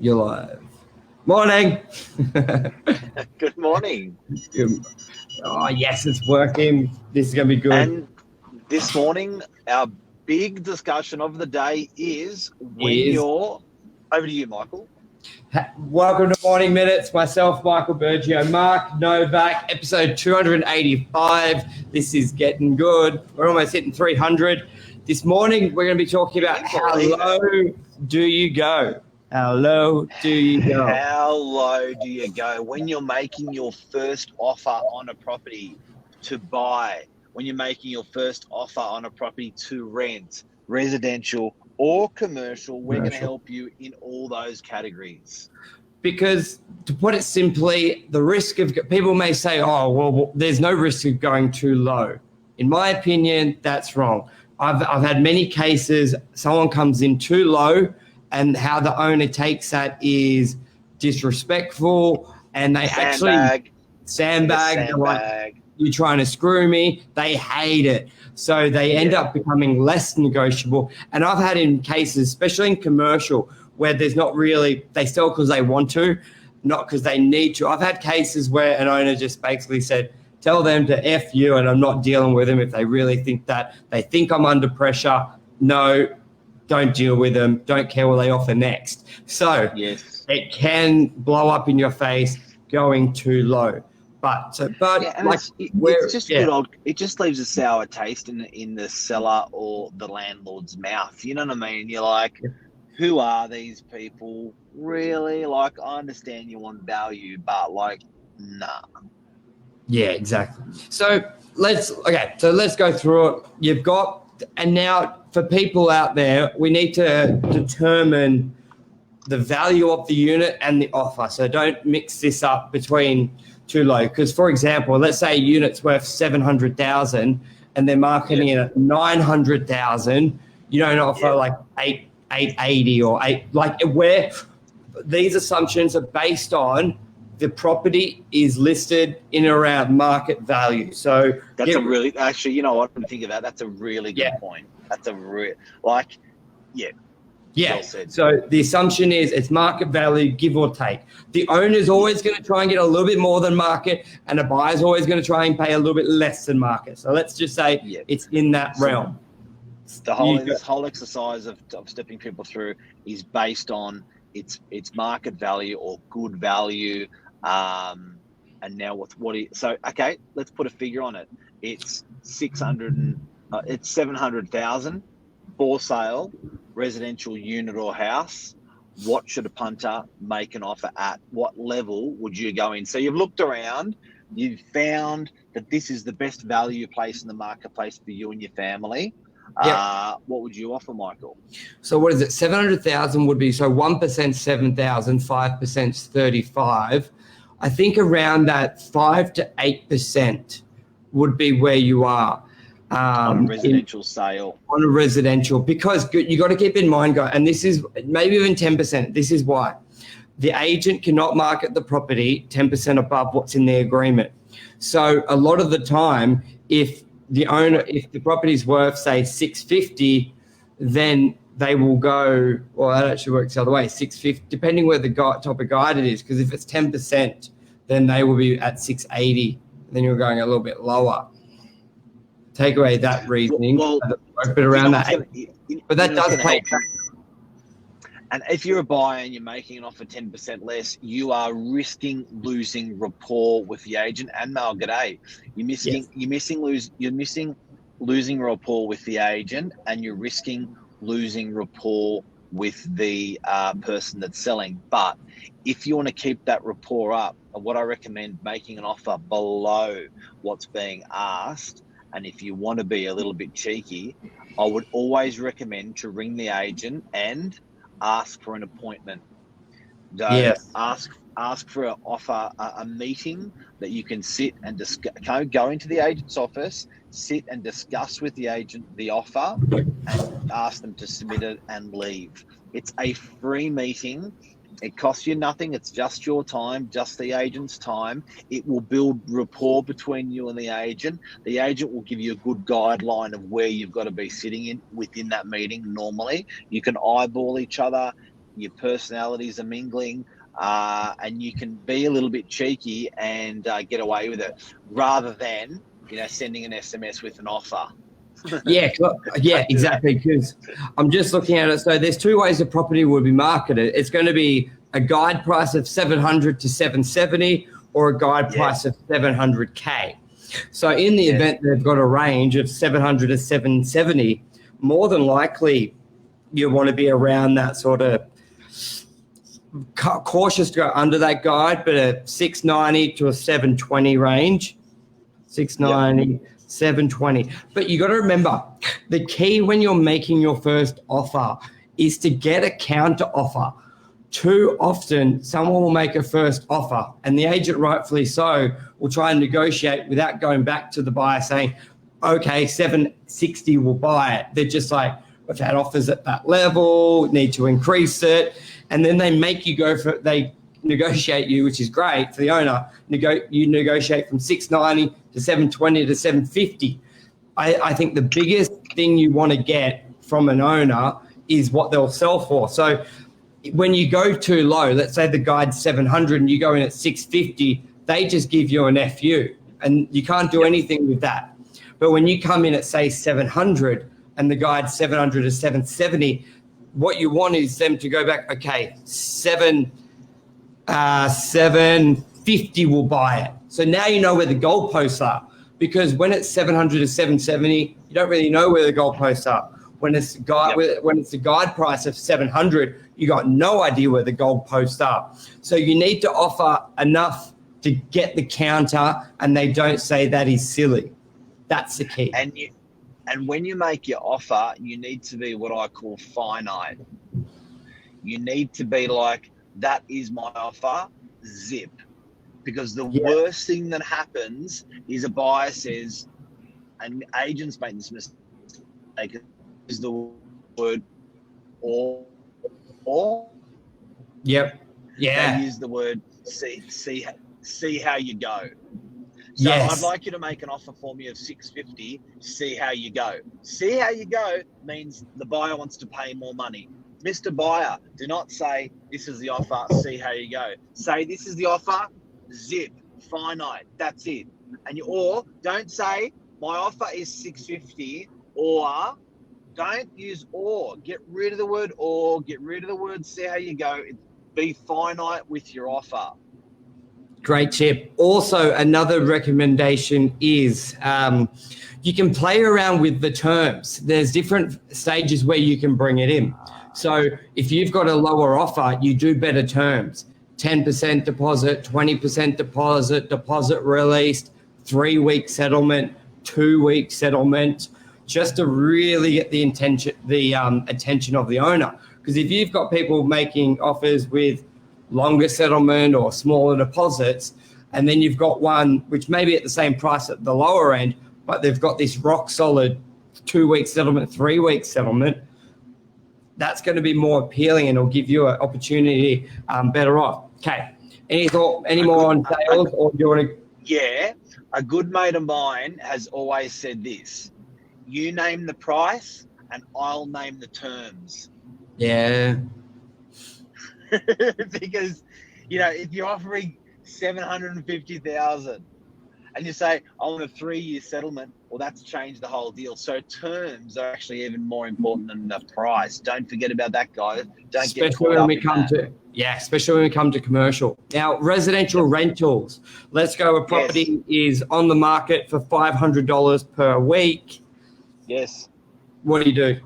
You're live. Morning. Good morning. Oh, yes, it's working. This is going to be good. And this morning, our big discussion of the day is you're... Over to you, Michael. Welcome to Morning Minutes. Myself, Michael BURGIO, Mark, Novak, episode 285. This is getting good. We're almost hitting 300. This morning, we're going to be talking about how low do you go? How low do you go? How low do you go when you're making your first offer on a property to buy, when you're making your first offer on a property to rent, residential or commercial? We're going to help you in all those categories. Because to put it simply, the risk of people may say, oh, well, there's no risk of going too low. In my opinion, that's wrong. I've had many cases, someone comes in too low, and how the owner takes that is disrespectful, and they actually sandbag. Like, you're trying to screw me. They hate it. So they end up becoming less negotiable. And I've had in cases, especially in commercial, where there's not really, they sell because they want to, not because they need to. I've had cases where an owner just basically said, tell them to F you, and I'm not dealing with them if they really think that. They think I'm under pressure. No, don't deal with them. Don't care what they offer next. So it can blow up in your face going too low. But it's just good old. It just leaves a sour taste in the seller or the landlord's mouth. You know what I mean? You're like, who are these people? Really? Like, I understand you want value, but like, nah. Yeah, exactly. So let's go through it. You've got, and now for people out there, we need to determine the value of the unit and the offer. So don't mix this up between too low. Because, for example, let's say a unit's worth $700,000 and they're marketing it at $900,000. You don't offer like $880 or $8. Like, where these assumptions are based on the property is listed in around market value. So that's actually, you know what? I'm thinking of that. That's a really good point. That's a well said. So the assumption is it's market value, give or take. The owner's always going to try and get a little bit more than market, and the buyer's always going to try and pay a little bit less than market. So let's just say it's in that realm. This whole exercise of stepping people through is based on its market value or good value. And now let's put a figure on it. It's it's 700,000 for sale, residential unit or house. What should a punter make an offer at? What level would you go in? So you've looked around, you've found that this is the best value place in the marketplace for you and your family. What would you offer, Michael? So what is it? 700,000 would be, so 1% 7,000, 5% 35. I think around that 5 to 8% would be where you are. On a residential sale. On a residential, because you got to keep in mind, guys, and this is maybe even 10%. This is why. The agent cannot market the property 10% above what's in the agreement. So a lot of the time, if the property's worth, say, 650, then they will go, well, that actually works the other way, 650, depending where the type of guide it is, because if it's 10%, then they will be at 680, then you're going a little bit lower. Take away that reasoning, but around that, but that does play. And if you're a buyer and you're making an offer 10% less, you are risking losing rapport with the agent. And Mal, g'day. You're missing losing rapport with the agent, and you're risking losing rapport with the person that's selling. But if you want to keep that rapport up, what I recommend, making an offer below what's being asked. And if you want to be a little bit cheeky, I would always recommend to ring the agent and ask for an appointment. Ask for an offer, a meeting that you can sit and go into the agent's office, sit and discuss with the agent the offer, and ask them to submit it and leave. It's a free meeting. It costs you nothing. It's just your time, just the agent's time. It will build rapport between you and the agent. The agent will give you a good guideline of where you've got to be sitting within that meeting normally. You can eyeball each other. your personalities are mingling, and you can be a little bit cheeky and get away with it, rather than sending an SMS with an offer. Yeah, exactly. Because I'm just looking at it. So there's two ways the property will be marketed. It's going to be a guide price of 700 to 770, or a guide price of 700K. So in the event they've got a range of 700 to 770, more than likely you want to be around that sort of cautious to go under that guide, but a 690 to a 720 range. 690. 720. But you got to remember, the key when you're making your first offer is to get a counter offer. Too often, someone will make a first offer, and the agent, rightfully so, will try and negotiate without going back to the buyer saying, okay, 760 will buy it. They're just like, we've had offers at that level, need to increase it. And then they make you go for it. They negotiate you, which is great for the owner. You negotiate from 690 to 720 to 750. I think the biggest thing you want to get from an owner is what they'll sell for. So when you go too low, let's say the guide's 700 and you go in at 650, they just give you an FU, and you can't do anything with that. But when you come in at, say, 700 and the guide's 700 to 770, what you want is them to go back, okay, 750 will buy it. So now you know where the goalposts are, because when it's 700 to 770, you don't really know where the goalposts are. When it's a guide price of 700, you got no idea where the goalposts are. So you need to offer enough to get the counter, and they don't say that is silly. That's the key. And when you make your offer, you need to be what I call finite. You need to be like, that is my offer, zip. Because the worst thing that happens is a buyer says, and agents make this mistake, is the word or. Yep. Yeah. They use the word see how you go. So I'd like you to make an offer for me of 650, see how you go. See how you go means the buyer wants to pay more money. Mr. Buyer, do not say, this is the offer, see how you go. Say, this is the offer, zip, finite, that's it. Or don't say, my offer is 650, or don't use or. Get rid of the word or, get rid of the word see how you go. Be finite with your offer. Great tip. Also, another recommendation is you can play around with the terms. There's different stages where you can bring it in. So if you've got a lower offer, you do better terms. 10% deposit, 20% deposit, deposit released, 3-week settlement, 2-week settlement, just to really get the attention of the owner. Because if you've got people making offers with longer settlement or smaller deposits, and then you've got one which may be at the same price at the lower end, but they've got this rock solid 2-week settlement, 3-week settlement, that's going to be more appealing and it'll give you an opportunity better off. Okay. Any more on sales, or do you want to? Yeah. A good mate of mine has always said this: you name the price and I'll name the terms. Yeah. Because, if you're offering 750,000 and you say, I want a 3-year settlement, well, that's changed the whole deal. So terms are actually even more important than the price. Don't forget about that, guys. Especially when we come to commercial. Now, residential rentals. Let's go. A property is on the market for $500 per week. Yes. What do you do?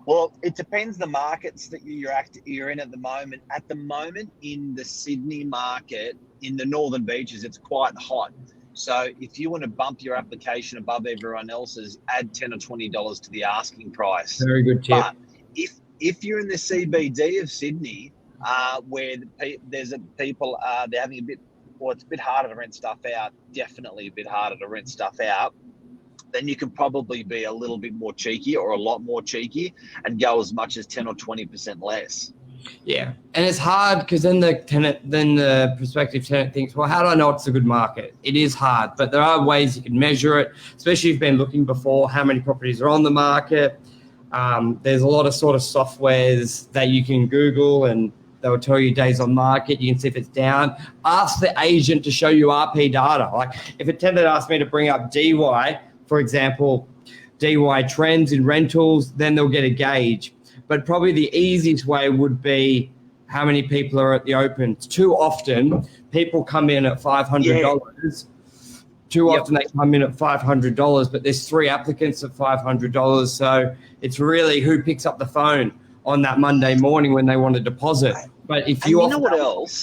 Well, it depends the markets that you're in at the moment. At the moment in the Sydney market, in the Northern Beaches, it's quite hot. So if you want to bump your application above everyone else's, add $10 or $20 to the asking price. Very good tip. But if you're in the CBD of Sydney, where there's people they're having it's a bit harder to rent stuff out. Definitely a bit harder to rent stuff out. Then you can probably be a little bit more cheeky, or a lot more cheeky, and go as much as 10 or 20% less. Yeah, and it's hard because then the prospective tenant thinks, well, how do I know it's a good market? It is hard, but there are ways you can measure it, especially if you've been looking before, how many properties are on the market. There's a lot of sort of softwares that you can Google and they'll tell you days on market. You can see if it's down. Ask the agent to show you RP data. Like if a tenant asks me to bring up DY, for example, DY trends in rentals, then they'll get a gauge. But probably the easiest way would be how many people are at the open. Too often, people come in at $500. Too often they come in at $500, but there's 3 applicants at $500. So it's really who picks up the phone on that Monday morning when they want a deposit. But if you offer what else?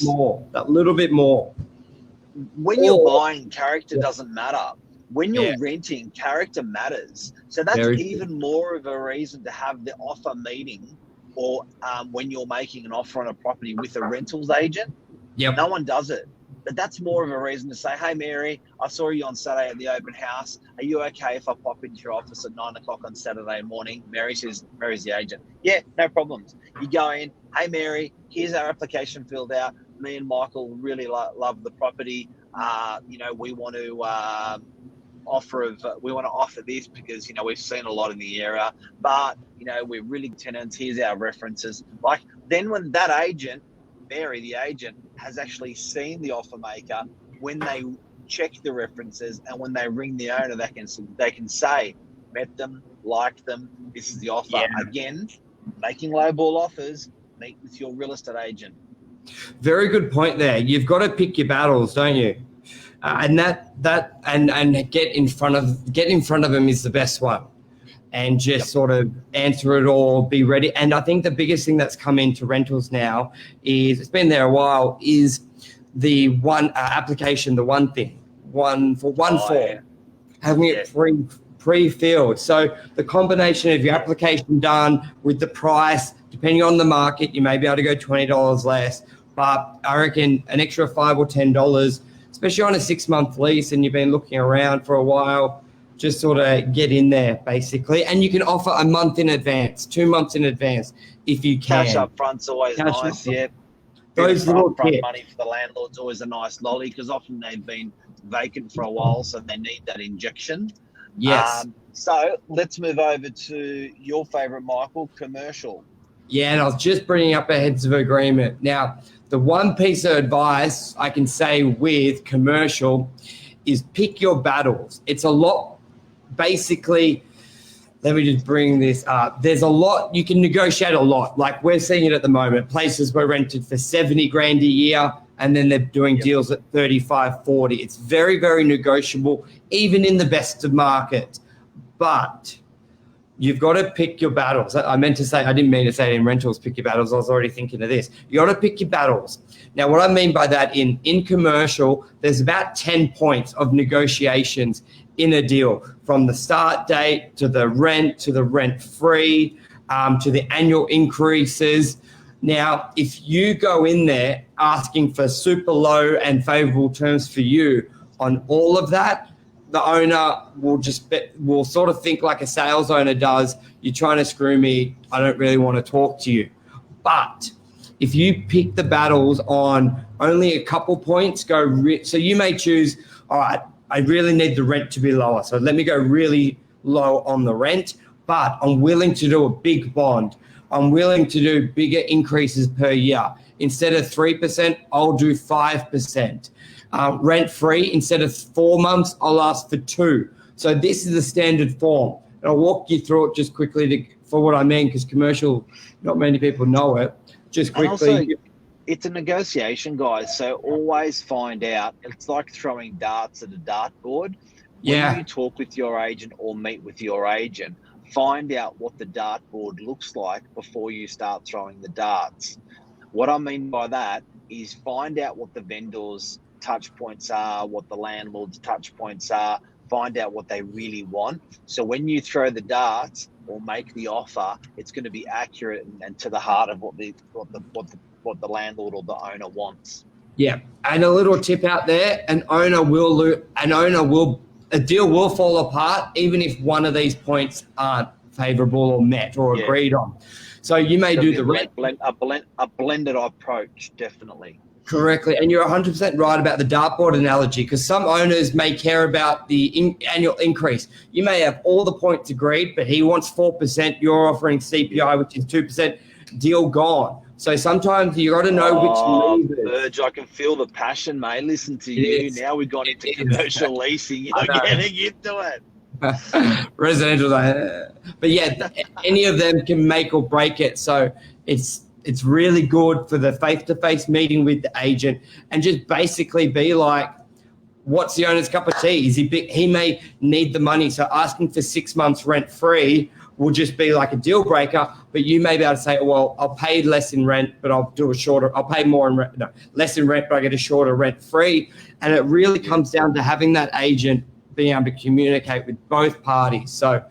That little bit more. When you're buying, character doesn't matter. When you're renting, character matters. So that's even more of a reason to have the offer meeting, or when you're making an offer on a property with a rentals agent. No one does it. But that's more of a reason to say, hey, Mary, I saw you on Saturday at the open house. Are you okay if I pop into your office at 9 o'clock on Saturday morning? Mary's the agent. Yeah, no problems. You go in, hey, Mary, here's our application filled out. Me and Michael really love the property. We want to offer this because, we've seen a lot in the area, but, we're really tenants. Here's our references. Like then when that agent, Mary, the agent, has actually seen the offer maker, when they check the references and when they ring the owner, they can say, met them, liked them, this is the offer. Again, making lowball offers, meet with your real estate agent. Very good point there. You've got to pick your battles, don't you? And get in front of them is the best one. And just sort of answer it all, be ready. And I think the biggest thing that's come into rentals now is, it's been there a while, is the one application, the one thing, one form, having it pre-filled. So the combination of your application done with the price, depending on the market, you may be able to go $20 less, but I reckon an extra $5 or $10, especially on a 6-month lease and you've been looking around for a while, just sort of get in there basically. And you can offer a month in advance, 2 months in advance if you can. Cash up front's always nice, Those little upfront money for the landlord's always a nice lolly because often they've been vacant for a while, so they need that injection. Yes. So let's move over to your favourite, Michael, commercial. Yeah, and I was just bringing up a heads of agreement. Now, the one piece of advice I can say with commercial is pick your battles. It's a lot. Basically, let me just bring this up. There's a lot, you can negotiate a lot. Like we're seeing it at the moment. Places were rented for 70 grand a year and then they're doing deals at 35, 40. It's very, very negotiable, even in the best of markets. But you've got to pick your battles. I didn't mean to say it in rentals, pick your battles. I was already thinking of this. You got to pick your battles. Now, what I mean by that, in commercial, there's about 10 points of negotiations in a deal, from the start date to the rent free, to the annual increases. Now, if you go in there asking for super low and favorable terms for you on all of that, the owner will sort of think like a sales owner does. You're trying to screw me. I don't really want to talk to you. But if you pick the battles on only a couple points, so you may choose, all right, I really need the rent to be lower. So let me go really low on the rent, but I'm willing to do a big bond. I'm willing to do bigger increases per year. Instead of 3%, I'll do 5%. Rent free, instead of 4 months, I'll ask for 2. So this is the standard form. And I'll walk you through it just quickly for what I mean, because commercial, not many people know it. Just quickly. And also, it's a negotiation, guys. So always find out. It's like throwing darts at a dartboard. When you talk with your agent or meet with your agent, find out what the dartboard looks like before you start throwing the darts. What I mean by that is find out what the vendor's touch points are, what the landlord's touch points are, find out what they really want. So when you throw the darts or make the offer, it's going to be accurate and to the heart of what the landlord or the owner wants. Yeah, and a little tip out there: a deal will fall apart even if one of these points aren't favourable or met or agreed on. So you may do the rent. A blended approach, definitely. correctly. And you're 100% right about the dartboard analogy, because some owners may care about the annual increase. You may have all the points agreed, but he wants 4%. You're offering CPI, which is 2%. Deal gone. So sometimes you got to know which levers. Burge, I can feel the passion, mate. Listen to you. Now we've gone into commercial leasing. You're getting into it. Residential, but yeah, any of them can make or break it. So it's really good for the face-to-face meeting with the agent, and just basically be like, what's the owner's cup of tea? Is he big? He may need the money, so asking for 6 months rent free will just be like a deal breaker. But you may be able to say, well, I'll pay less in rent, but I'll pay more in rent, less in rent, but I get a shorter rent free. And it really comes down to having that agent being able to communicate with both parties. So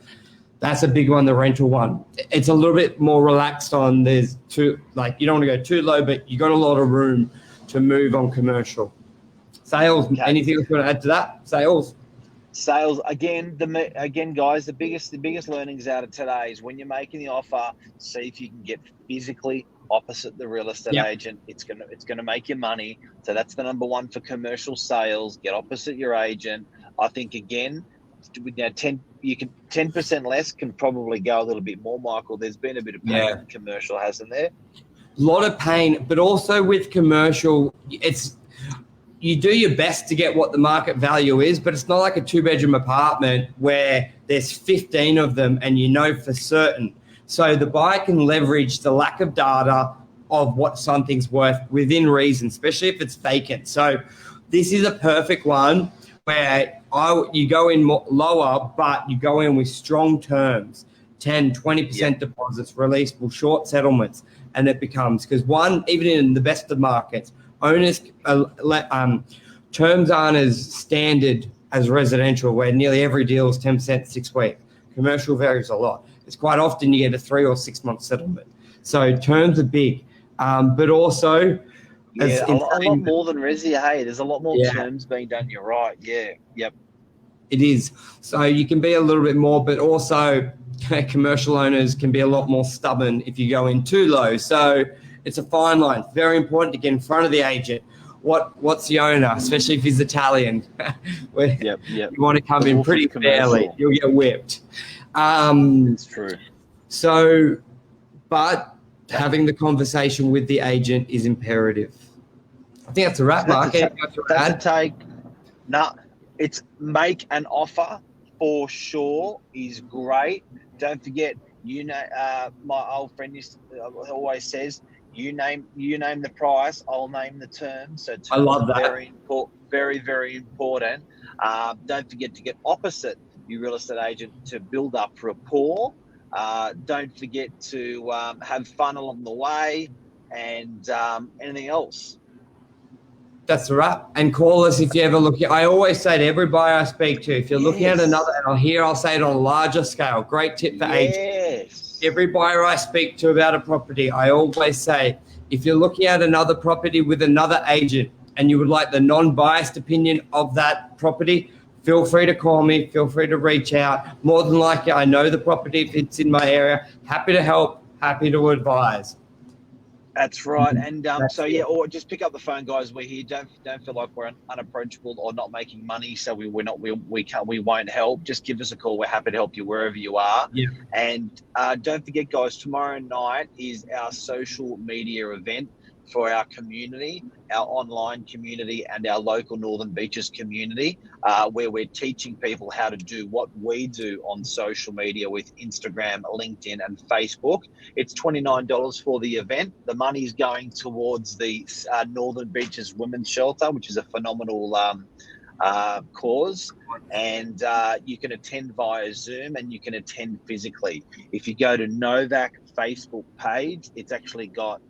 that's a big one, the rental one. It's a little bit more relaxed on, there's two, like, you don't want to go too low, but you got a lot of room to move on commercial. Sales, okay. Anything else you want to add to that? Sales again, guys, the biggest learnings out of today is when you're making the offer, see if you can get physically opposite the real estate agent. It's gonna make you money. So that's the number one for commercial sales. Get opposite your agent. I think again, now 10% less can probably go a little bit more, Michael. There's been a bit of pain in commercial, hasn't there? A lot of pain, but also with commercial, you do your best to get what the market value is, but it's not like a 2-bedroom apartment where there's 15 of them and you know for certain. So the buyer can leverage the lack of data of what something's worth within reason, especially if it's vacant. So this is a perfect one where you go in lower, but you go in with strong terms, 10, 20% deposits, releasable short settlements. And it becomes, because even in the best of markets, owners, terms aren't as standard as residential, where nearly every deal is 10%, 6 weeks. Commercial varies a lot. It's quite often you get a 3 or 6 month settlement. So terms are big, but also, a lot more than resi. Hey, there's a lot more terms being done. You're right. Yeah. Yep. It is. So you can be a little bit more, but also commercial owners can be a lot more stubborn if you go in too low. So it's a fine line. Very important to get in front of the agent. What's the owner, especially if he's Italian? You want to come in pretty fairly. You'll get whipped. It's true. So, but having the with the agent is imperative. I think that's a wrap, Mark. It's make an offer for sure is great. Don't forget, my old friend always says, you name the price, I'll name the terms. So I love that. Very, very important. Don't forget to get opposite your real estate agent to build up rapport. Don't forget to have fun along the way, and anything else. That's right. And call us if you ever look. I always say to every buyer I speak to, if you're looking at another, and I'll say it on a larger scale. Great tip for agents. Every buyer I speak to about a property, I always say, if you're looking at another property with another agent and you would like the non-biased opinion of that property, feel free to call me. Feel free to reach out. More than likely, I know the property if it's in my area. Happy to help. Happy to advise. That's right. And or just pick up the phone, guys. We're here. Don't feel like we're unapproachable or not making money, so we won't help. Just give us a call. We're happy to help you wherever you are. Yeah. And don't forget, guys, tomorrow night is our social media event for our community, our online community, and our local Northern Beaches community, where we're teaching people how to do what we do on social media with Instagram, LinkedIn, and Facebook. It's $29 for the event. The money's going towards the Northern Beaches Women's Shelter, which is a phenomenal cause. And you can attend via Zoom and you can attend physically. If you go to Novak Facebook page, it's actually got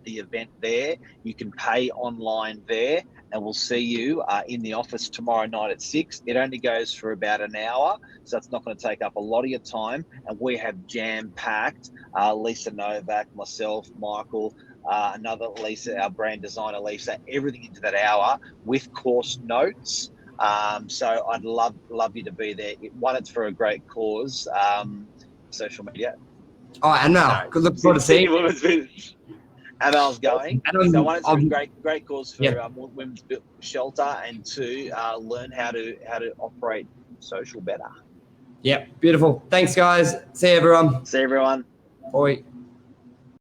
the event there. You can pay online there, and we'll see you in the office tomorrow night at 6. It only goes for about an hour, so it's not going to take up a lot of your time. And we have jam-packed Lisa Novak, myself, Michael, another Lisa, our brand designer Lisa, everything into that hour with course notes. So I'd love you to be there. It's for a great cause, social media. Oh, and now, look forward to seeing you. Amal's going. And So one, it's a I'm- great cause for women's shelter, and two, learn how to operate social better. yeah, beautiful. Thanks, guys. See you, everyone. See everyone. Bye.